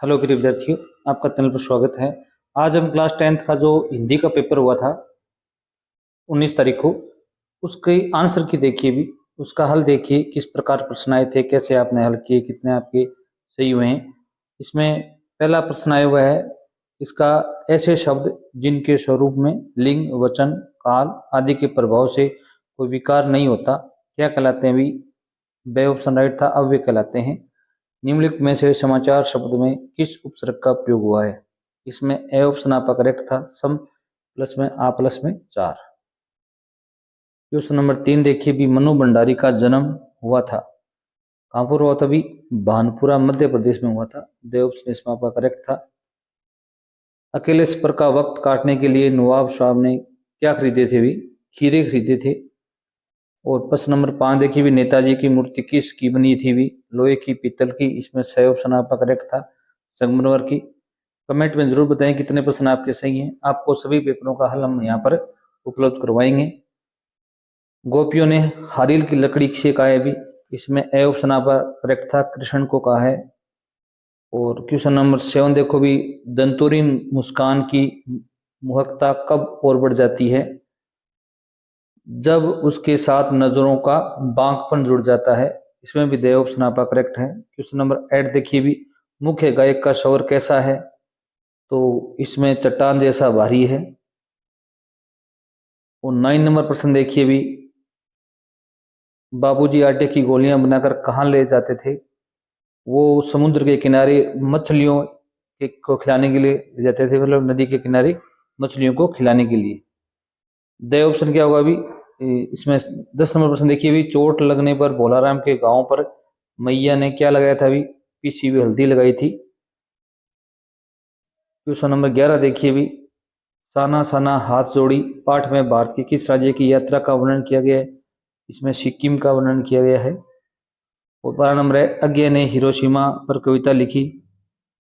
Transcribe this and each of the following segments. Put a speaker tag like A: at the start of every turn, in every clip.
A: Hello प्रिय विद्यार्थियों, आपका चैनल पर स्वागत है। आज हम क्लास 10th का जो हिंदी का पेपर हुआ था 19 तारीख को, उसके आंसर की देखिए, भी उसका हल देखिए, किस प्रकार प्रश्न आए थे, कैसे आपने हल किए, कितने आपके सही हुए हैं। इसमें पहला प्रश्न आया हुआ है, इसका ऐसे शब्द जिनके स्वरूप में लिंग, वचन, काल आदि के प्रभाव से कोई विकार नहीं होता, क्या कहलाते हैं? भी बे ऑप्शन राइट था, अव्यय कहलाते हैं। निम्नलिखित में से समाचार शब्द में किस उपसर्ग का प्रयोग हुआ है? इसमें ए ऑप्शन आपका करेक्ट था, सम प्लस में आ प्लस में 4। क्वेश्चन नंबर 3 देखिए, भी मनु भंडारी का जन्म हुआ था, कहाँ पर हुआ था? भी भानपुरा मध्य प्रदेश में हुआ था। दे ऑप्शन इसमें आपका करेक्ट था। अकेले सफर का वक्त काटने के लिए नवाब साहब ने क्या खरीदे थे? भी खीरे खरीदे थे। और प्रश्न नंबर 5 देखिए, भी नेताजी की मूर्ति किसकी बनी थी? भी लोहे की, पीतल की। इसमें सही ऑप्शन आपका करेक्ट था, संगमरमर की। कमेंट में जरूर बताएं कितने प्रश्न आपके सही हैं। आपको सभी पेपरों का हल हम यहाँ पर उपलब्ध करवाएंगे। गोपियों ने हारील की लकड़ी किसे कहा है? भी इसमें ए ऑप्शन आपका करेक्ट था, कृष्ण को कहा है। और क्वेश्चन नंबर 7 देखो, भी दंतुरी मुस्कान की मुहकता कब और बढ़ जाती है? जब उसके साथ नजरों का बांकपन जुड़ जाता है। इसमें भी दे ऑप्शन आपका करेक्ट है। क्वेश्चन नंबर 8 देखिए, भी मुख्य गायक का स्वर कैसा है? तो इसमें चट्टान जैसा भारी है। और 9 नंबर प्रश्न देखिए, भी बाबूजी आटे की गोलियां बनाकर कहाँ ले जाते थे? वो समुद्र के किनारे मछलियों को खिलाने के लिए ले जाते थे, मतलब नदी के किनारे मछलियों को खिलाने के लिए। दे ऑप्शन क्या होगा? अभी इसमें 10 नंबर प्रश्न देखिए, भी चोट लगने पर भोलाराम के गांव पर मैया ने क्या लगाया था? भी पीसी हुई हल्दी लगाई थी। क्वेश्चन नंबर 11 देखिए, भी साना साना हाथ जोड़ी पाठ में भारत की किस राज्य की यात्रा का वर्णन किया गया है? इसमें सिक्किम का वर्णन किया गया है। और 12 नंबर है, अज्ञे ने हिरोशिमा पर कविता लिखी,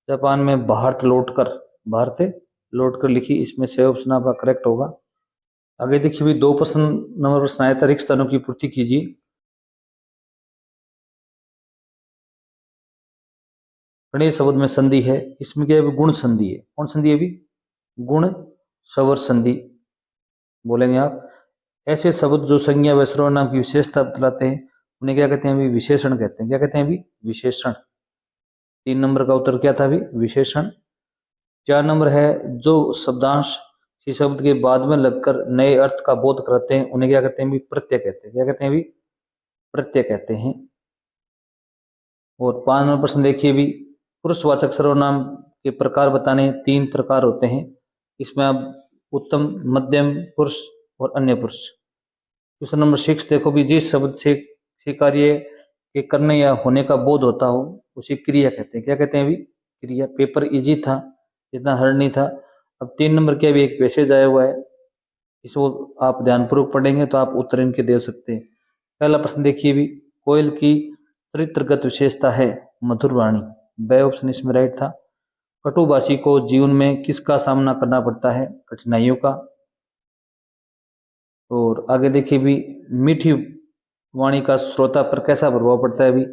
A: जापान में भारत लौटकर लिखी। इसमें से ऑप्शन आपका करेक्ट होगा। आगे देखिए, भी 2 प्रश्न नंबर प्रश्न आया था, रिक्त स्थानों की पूर्ति कीजिए। गणीय शब्द में संधि है, इसमें क्या है? गुण संधि है। कौन संधि है? भी गुण सवर संधि बोलेंगे आप। ऐसे शब्द जो संज्ञा व सर्वनाम की विशेषता बतलाते हैं उन्हें क्या कहते हैं? भी विशेषण कहते हैं। क्या कहते हैं? भी विशेषण। 3 नंबर का उत्तर क्या था? भी विशेषण। 4 नंबर है, जो शब्दांश किसी शब्द के बाद में लगकर नए अर्थ का बोध कराते हैं उन्हें क्या कहते हैं? भी प्रत्यय कहते हैं। क्या कहते हैं? भी प्रत्यय कहते हैं। और 5 नंबर प्रश्न देखिए, भी पुरुषवाचक सर्वनाम के प्रकार बताने 3 प्रकार होते हैं। इसमें आप उत्तम, मध्यम पुरुष और अन्य पुरुष। क्वेश्चन नंबर 6 देखो, भी जिस शब्द से किसी कार्य के करने या होने का बोध होता हो उसे क्रिया कहते हैं। क्या कहते हैं? भी क्रिया। पेपर इजी था, इतना हार्ड नहीं था। अब 3 नंबर के भी एक पैसेज आया हुआ है, इसको आप ध्यानपूर्वक पढ़ेंगे तो आप उत्तर इनके दे सकते हैं। पहला प्रश्न देखिए, भी कोयल की चरित्रगत विशेषता है मधुर वाणी। बे ऑप्शन इसमें राइट था। कटुभाषी को जीवन में किसका सामना करना पड़ता है? कठिनाइयों का। और आगे देखिए, भी मीठी वाणी का श्रोता पर कैसा प्रभाव पड़ता है? भी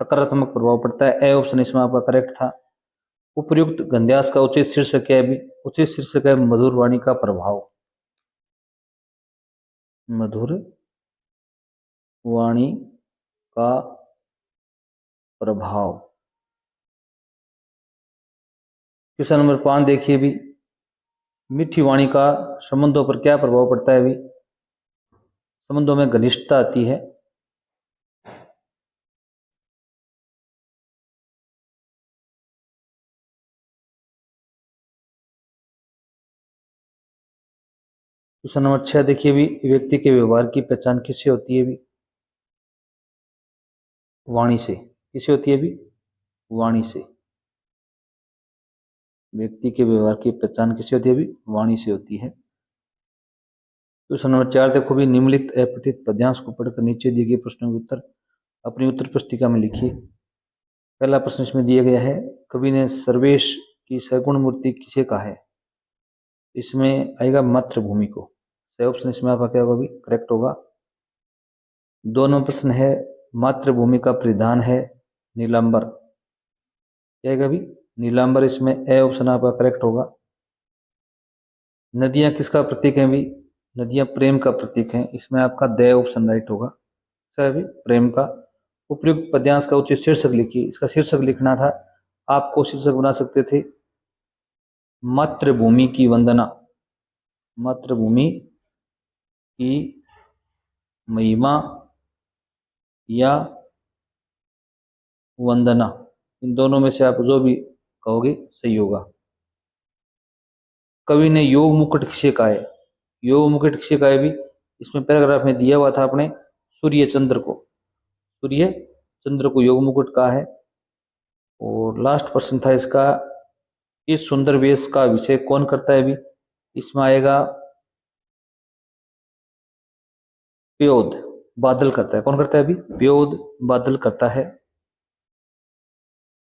A: सकारात्मक प्रभाव पड़ता है। ए ऑप्शन इसमें आपका करेक्ट था। उपर्युक्त गद्यांश का उचित शीर्षक क्या है? भी उचित शीर्षक है मधुर वाणी का प्रभाव। मधुर वाणी का प्रभाव। क्वेश्चन नंबर 5 देखिए, भी मीठी वाणी का संबंधों पर क्या प्रभाव पड़ता है? भी संबंधों में घनिष्ठता आती है। क्वेश्चन नंबर 6 देखिए, भी व्यक्ति के व्यवहार की पहचान किससे होती है? भी वाणी से। किससे होती है? भी वाणी से। व्यक्ति के व्यवहार की पहचान किससे होती है? भी वाणी से होती है। क्वेश्चन नंबर 4 देखो, भी निम्नलिखित अपठित पद्यांश को पढ़कर नीचे दिए गए प्रश्नों के उत्तर अपनी उत्तर पुस्तिका में लिखिए। पहला प्रश्न इसमें दिया गया है, कवि ने सर्वेश की सगुण मूर्ति किसे कहा है? इसमें आएगा मातृभूमि को। सही ऑप्शन इसमें आपका क्या होगा? भी करेक्ट होगा। 2 नंबर प्रश्न है, मातृभूमि का परिधान है नीलांबर। क्या आएगा? भी नीलांबर, इसमें ए ऑप्शन आपका करेक्ट होगा। नदियां किसका प्रतीक है भी? नदियां प्रेम का प्रतीक हैं, इसमें आपका द ऑप्शन राइट होगा। सर भी प्रेम का। उपयुक्त पद्यांश का उचित शीर्षक लिखिए, इसका शीर्षक लिखना था, आपको शीर्षक बना सकते थे मातृभूमि की वंदना, मातृभूमि की महिमा या वंदना, इन दोनों में से आप जो भी कहोगे सही होगा। कवि ने योग मुकुट किसे कहा है? योग मुकुट किसे कहा है भी? इसमें पैराग्राफ में दिया हुआ था अपने सूर्य चंद्र को, सूर्य चंद्र को योग मुकुट कहा है। और लास्ट प्रश्न था इसका, इस सुंदर वेश का विषय कौन करता है भी? इसमें आएगा प्योद, बादल करता है। कौन करता है भी? प्योद, बादल करता है।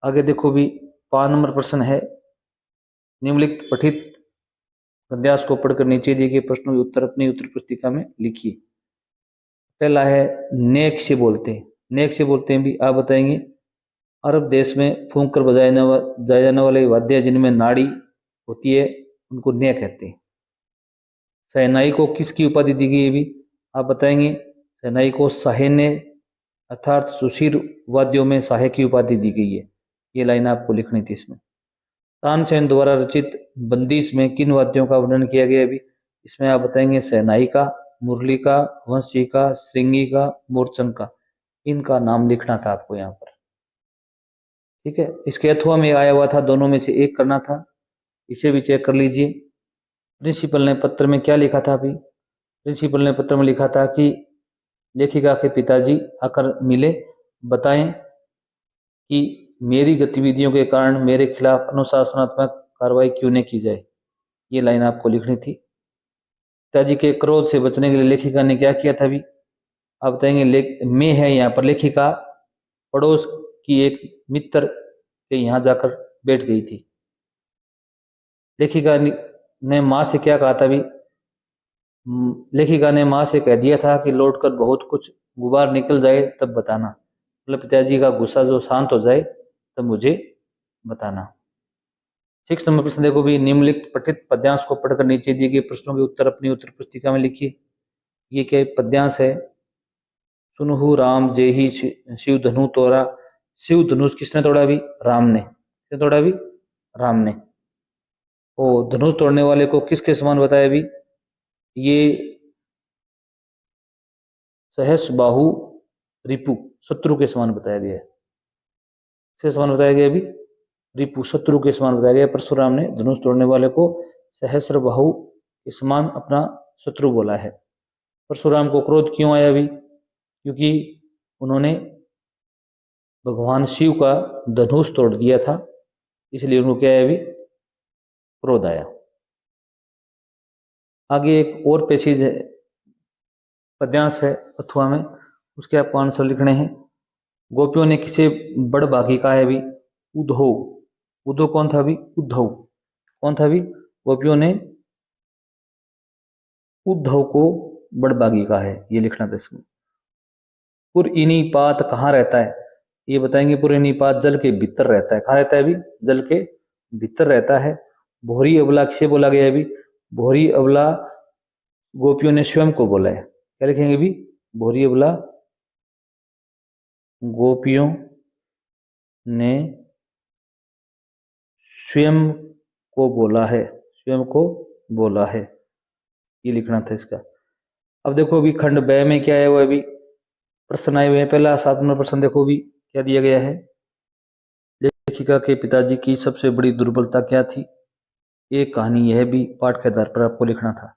A: आगे देखो भी 5 नंबर प्रश्न है, निम्नलिखित पठित पद्यांश को पढ़कर नीचे दिए गए प्रश्नों के उत्तर अपनी उत्तर पुस्तिका में लिखिए। पहला है नेक से बोलते हैं, नेक से बोलते हैं भी आप बताएंगे। अरब देश में फूंक कर बजाए जाने वाले वाद्य जिनमें नाड़ी होती है उनको ने कहते हैं। शहनाई को किसकी उपाधि दी गई है भी? आप बताएंगे। शहनाई को साहेन्य अर्थात सुशीर वाद्यों में साहे की उपाधि दी गई है। ये लाइन आपको लिखनी थी इसमें। तानसेन द्वारा रचित बंदिश में किन वाद्यों का वर्णन किया गया है भी? इसमें आप बताएंगे शहनाई का, मुरली का, वंशी का, श्रृंगी का, मोरचंग का, इनका नाम लिखना था आपको यहाँ पर। ठीक है, इसके अथवा में आया हुआ था, दोनों में से एक करना था, इसे भी चेक कर लीजिए। प्रिंसिपल ने पत्र में क्या लिखा था अभी? प्रिंसिपल ने पत्र में लिखा था कि लेखिका के पिताजी आकर मिले, बताएं कि मेरी गतिविधियों के कारण मेरे खिलाफ अनुशासनात्मक कार्रवाई क्यों नहीं की जाए। ये लाइन आपको लिखनी थी। पिताजी के क्रोध से बचने के लिए लेखिका ने क्या किया था अभी? आप बताएंगे। मैं है यहाँ पर लेखिका पड़ोस की एक मित्र के यहाँ जाकर बैठ गई थी। लेखिका ने माँ से क्या कहा था अभी? लेखिका ने माँ से कह दिया था कि लौटकर बहुत कुछ गुबार निकल जाए तब बताना, मतलब पिताजी का गुस्सा जो शांत हो जाए तब मुझे बताना। 6 नंबर प्रश्न देखो भी, निम्नलिखित पठित पद्यांश को पढ़कर नीचे दिए गए प्रश्नों के उत्तर अपनी उत्तर पुस्तिका में लिखिए। ये क्या पद्यांश है? सुनहु राम जेहि शिव धनु तोड़ा। शिव धनुष किसने तोड़ा भी? राम ने। किसने तोड़ा भी? राम ने। ओ धनुष तोड़ने वाले को किसके समान बताया भी? ये सहस बाहु रिपु, शत्रु के समान बताया गया है। किसके समान बताया गया अभी? रिपु, शत्रु के समान बताया गया। परशुराम ने धनुष तोड़ने वाले को सहस्र बाहु के समान अपना शत्रु बोला है। परशुराम को क्रोध क्यों आया अभी? क्योंकि उन्होंने भगवान शिव का धनुष तोड़ दिया था, इसलिए उनको क्या है अभी? क्रोध आया। आगे एक और पेशीज है, पद्यांश है अथवा में, उसके आपको आंसर लिखने हैं। गोपियों ने किसे बड़ भागी कहा है अभी? उद्धव। उद्धव कौन था अभी? उद्धव कौन था अभी? गोपियों ने उद्धव को बड़भागी कहा है, ये लिखना था इसमें। पुरइनीपात कहाँ रहता है? ये बताएंगे। पुरइनीपात जल के भीतर रहता है। कहाँ रहता है अभी? जल के भीतर रहता है। भोरी अबला किसे बोला गया अभी? भोरी अबला गोपियों ने स्वयं को बोला है। क्या लिखेंगे अभी? भोरी अबला गोपियों ने स्वयं को बोला है, स्वयं को बोला है, ये लिखना था इसका। अब देखो अभी खंड ब में क्या है वो अभी प्रश्न आए हुए हैं। पहला 7 नंबर प्रश्न देखो भी क्या दिया गया है। लेखिका के पिताजी की सबसे बड़ी दुर्बलता क्या थी? एक कहानी यह भी पाठ के आधार पर आपको लिखना था।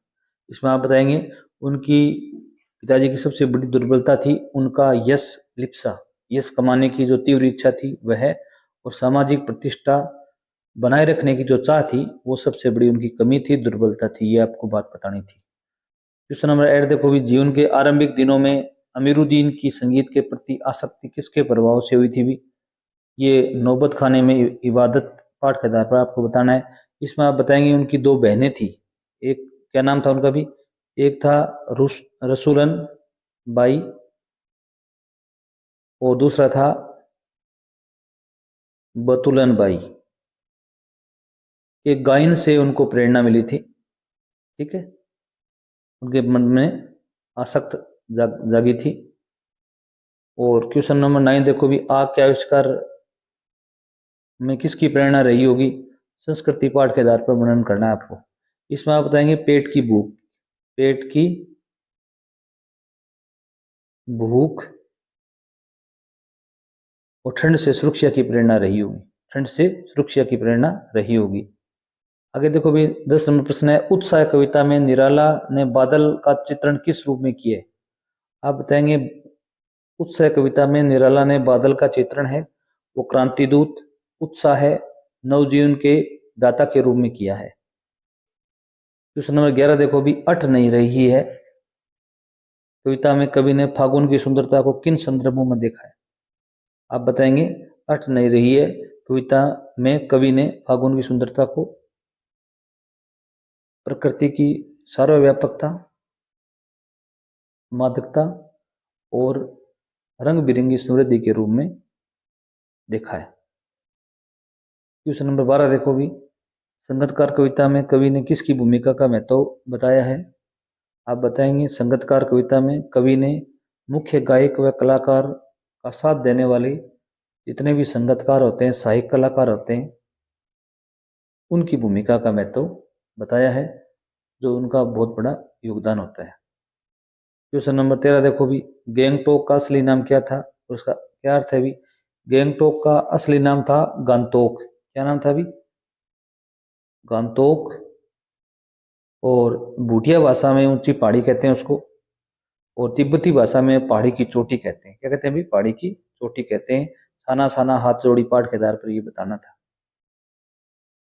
A: इसमें आप बताएंगे उनकी पिताजी की सबसे बड़ी दुर्बलता थी उनका यश लिप्सा, यश कमाने की जो तीव्र इच्छा थी वह, और सामाजिक प्रतिष्ठा बनाए रखने की जो चाह थी वो सबसे बड़ी उनकी कमी थी, दुर्बलता थी। ये आपको बात बतानी थी। क्वेश्चन नंबर 8 देखो भी, जीवन के आरंभिक दिनों में अमीरुद्दीन की संगीत के प्रति आसक्ति किसके प्रभाव से हुई थी भी? ये नौबत खाने में इबादत पाठ के आधार पर आपको बताना है। इसमें आप बताएंगे उनकी 2 बहनें थी, एक क्या नाम था उनका भी? एक था रसूलन बाई और दूसरा था बतुलन बाई। कि गायन से उनको प्रेरणा मिली थी। ठीक है, उनके मन में आसक्त जागी थी। और क्वेश्चन नंबर 9 देखो भी, आग के आविष्कार में किसकी प्रेरणा रही होगी? संस्कृति पाठ के आधार पर वर्णन करना है आपको। इसमें आप बताएंगे पेट की भूख, पेट की भूख और ठंड से सुरक्षा की प्रेरणा रही होगी, ठंड से सुरक्षा की प्रेरणा रही होगी। आगे देखो भी 10 नंबर प्रश्न है, उत्साह कविता में निराला ने बादल का चित्रण किस रूप में किया है? आप बताएंगे उत्साह कविता में निराला ने बादल का चित्रण है वो क्रांतिदूत, उत्साह है, नवजीवन के दाता के रूप में किया है। क्वेश्चन नंबर 11 देखो भी, अट नहीं रही है कविता में कवि ने फागुन की सुंदरता को किन संदर्भों में देखा है? आप बताएंगे अट नहीं रही है कविता में कवि ने फागुन की सुंदरता को प्रकृति की सर्वव्यापकता, मादकता और रंग बिरंगी समृद्धि के रूप में देखा है। क्वेश्चन नंबर 12 देखो भी, संगीतकार कविता में कवि ने किसकी भूमिका का महत्व बताया है? आप बताएंगे संगीतकार कविता में कवि ने मुख्य गायक व कलाकार का साथ देने वाले जितने भी संगीतकार होते हैं, सहायक कलाकार होते हैं, उनकी भूमिका का महत्व बताया है, जो उनका बहुत बड़ा योगदान होता है। क्वेश्चन नंबर 13 देखो भी, गैंगटोक का असली नाम क्या था और उसका क्या अर्थ है भी? गैंगटोक का असली नाम था गांगटोक। क्या नाम था भी? गांगटोक। और भूटिया भाषा में ऊंची पहाड़ी कहते हैं उसको, और तिब्बती भाषा में पहाड़ी की चोटी कहते हैं। क्या कहते हैं भी? पहाड़ी की चोटी कहते हैं। साना साना हाथ जोड़ी पाठ के आधार पर ये बताना था।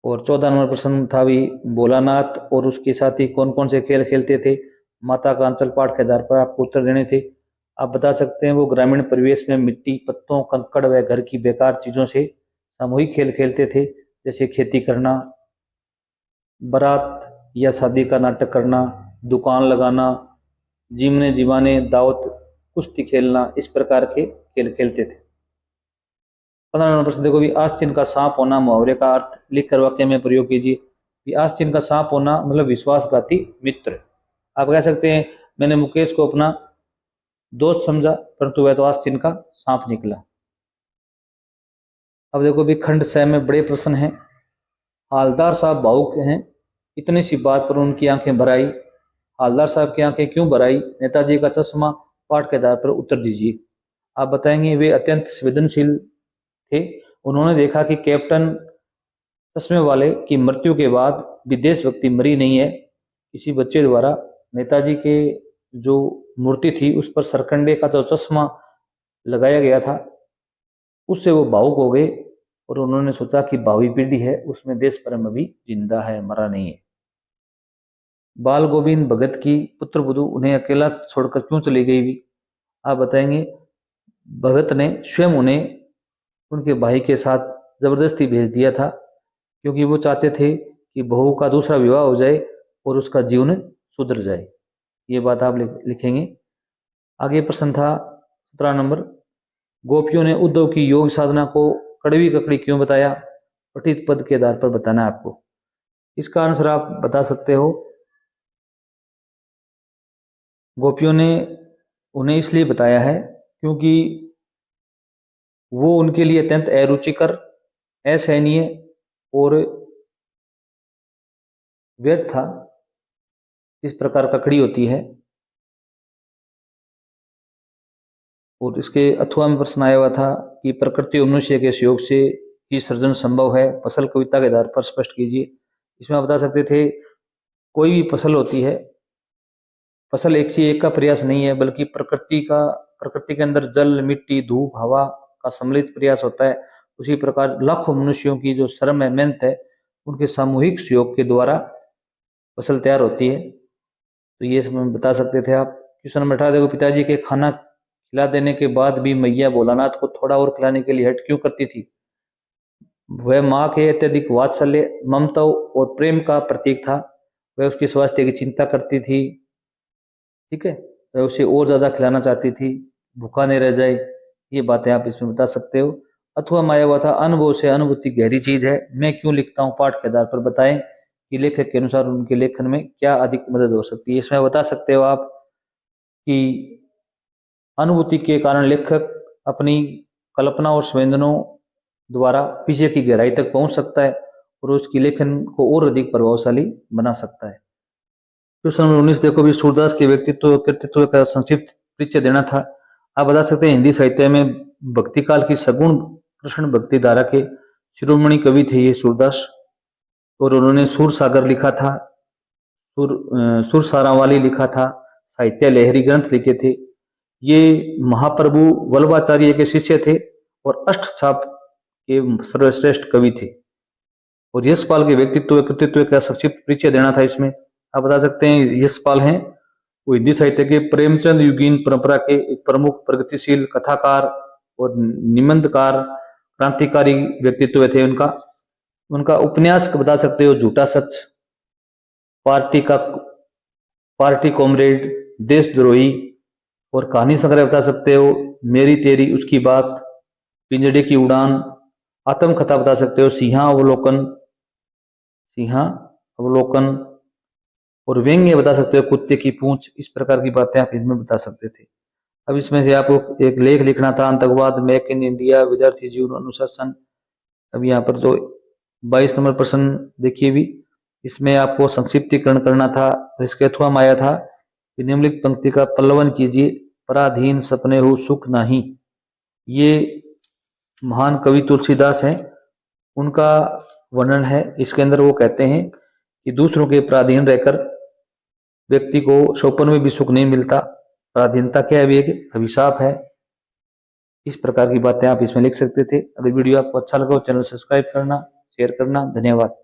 A: और 14 नंबर प्रश्न था भी, भोलानाथ और उसके साथी कौन कौन से खेल खेलते थे? माता का अंचल पाठ के आधार पर आपको उत्तर देने थे। आप बता सकते हैं वो ग्रामीण परिवेश में मिट्टी, पत्तों, कंकड़ व घर की बेकार चीजों से सामूहिक खेल खेलते थे, जैसे खेती करना, बारात या शादी का नाटक करना, दुकान लगाना, जीमने जीवाने, दावत, कुश्ती खेलना, इस प्रकार के खेल खेलते थे। 15 नंबर प्रश्न देखो भी, आस्तीन का सांप होना मुहावरे का अर्थ लिखकर वाक्य में प्रयोग कीजिए। भी आस्तीन का सांप होना मतलब विश्वासघाती मित्र। आप कह सकते हैं मैंने मुकेश को अपना दोस्त समझा परंतु वह तो आस्तीन का सांप निकला। अब देखो भी खंड 6 में बड़े प्रश्न हैं। हालदार साहब भावुक हैं, इतनी सी बात पर उनकी आंखें भर आई। हालदार साहब की आंखें क्यों भर आई? नेताजी का चश्मा, पाठ के आधार पर उत्तर दीजिए। आप बताएंगे वे अत्यंत संवेदनशील थे। उन्होंने देखा कि कैप्टन चश्मे वाले की मृत्यु के बाद भी देशभक्ति मरी नहीं है। किसी बच्चे द्वारा नेताजी के जो मूर्ति थी उस पर सरकंडे का जो चश्मा लगाया गया था उससे वो भावुक हो गए और उन्होंने सोचा कि भावी पीढ़ी है उसमें देश प्रेम अभी जिंदा है, मरा नहीं है। बाल गोविंद भगत की पुत्र वधू उन्हें अकेला छोड़कर क्यों चली गई भी? आप बताएंगे भगत ने स्वयं उन्हें उनके भाई के साथ जबरदस्ती भेज दिया था क्योंकि वो चाहते थे कि बहू का दूसरा विवाह हो जाए और उसका जीवन सुधर जाए। ये बात आप लिखेंगे। आगे प्रश्न था 17 नंबर, गोपियों ने उद्धव की योग साधना को कड़वी ककड़ी क्यों बताया? पठित पद के आधार पर बताना है आपको। इसका आंसर आप बता सकते हो, गोपियों ने उन्हें इसलिए बताया है क्योंकि वो उनके लिए अत्यंत अरुचिकर, असहनीय और व्यर्थ था। इस प्रकार ककड़ी होती है। और इसके अथवा में प्रश्न आया हुआ था कि प्रकृति और मनुष्य के सहयोग से ही सृजन संभव है, फसल कविता के आधार पर स्पष्ट कीजिए। इसमें आप बता सकते थे कोई भी फसल होती है, फसल एक से एक का प्रयास नहीं है बल्कि प्रकृति के अंदर जल, मिट्टी, धूप, हवा का सम्मिलित प्रयास होता है। उसी प्रकार लाखों मनुष्यों की जो श्रम है, मेहनत है, उनके सामूहिक सहयोग के द्वारा फसल तैयार होती है। तो ये सब बता सकते थे आप। क्वेश्चन नंबर 18 देखो, पिताजी के खाना खिला देने के बाद भी मैया भोलानाथ को थोड़ा और खिलाने के लिए हट क्यों करती थी? वह माँ के अत्यधिक वात्सल्य, ममता और प्रेम का प्रतीक था। वह उसके स्वास्थ्य की चिंता करती थी। ठीक है, वह उसे और ज्यादा खिलाना चाहती थी, भूखा नहीं रह जाए। ये बातें आप इसमें बता सकते हो। अथवा माया हुआ था अनुभव से, अनुभूति गहरी चीज है, मैं क्यों लिखता हूँ पाठ के आधार पर बताएं कि लेखक के अनुसार उनके लेखन में क्या अधिक मदद हो सकती है। इसमें बता सकते हो आप कि अनुभूति के कारण लेखक अपनी कल्पना और संवेदनाओं द्वारा विषय की गहराई तक पहुंच सकता है और उसकी लेखन को और अधिक प्रभावशाली बना सकता है। क्वेश्चन नंबर 19 देखो भी, सूरदास के व्यक्तित्व कृतित्व का संक्षिप्त परिचय देना था। आप बता सकते हैं हिंदी साहित्य में भक्ति काल की सगुण कृष्ण भक्ति धारा के शिरोमणि कवि थे ये सूरदास, और उन्होंने सूर सागर लिखा था, सुर सारावाली लिखा था, साहित्य लहरी ग्रंथ लिखे थे। ये महाप्रभु वल्लभाचार्य के शिष्य थे और अष्टछाप के सर्वश्रेष्ठ कवि थे। और यशपाल के व्यक्तित्व कृतित्व का संक्षिप्त परिचय देना था। इसमें आप बता सकते हैं यशपाल हैं वो हिंदी साहित्य के प्रेमचंद युगीन परंपरा के एक प्रमुख प्रगतिशील कथाकार और निबंधकार क्रांतिकारी व्यक्तित्व थे। उनका उपन्यास बता सकते हो झूठा सच, पार्टी कॉमरेड, देशद्रोही, और कहानी संग्रह बता सकते हो मेरी तेरी उसकी बात, पिंजड़े की उड़ान, आत्मकथा बता सकते हो सिंहा अवलोकन, और व्यंग्य बता सकते हो कुत्ते की पूंछ। इस प्रकार की बातें आप इसमें बता सकते थे। अब इसमें से आपको एक लेख लिखना था, आतंकवाद, मेक इन इंडिया, विद्यार्थी जीवन अनुशासन। अब यहाँ पर तो 22 नंबर प्रश्न देखिए भी, इसमें आपको संक्षिप्तीकरण करना था। इसके अथवा माया था कि निम्नलिखित पंक्ति का पल्लवन कीजिए, पराधीन सपने हो सुख नहीं। ये महान कवि तुलसीदास हैं, उनका वर्णन है। इसके अंदर वो कहते हैं कि दूसरों के पराधीन रहकर व्यक्ति को सौपन में भी सुख नहीं मिलता। पराधीनता क्या है, भी एक अभिशाप है। इस प्रकार की बातें आप इसमें लिख सकते थे। अगर वीडियो आपको अच्छा लगा हो चैनल सब्सक्राइब करना, शेयर करना। धन्यवाद।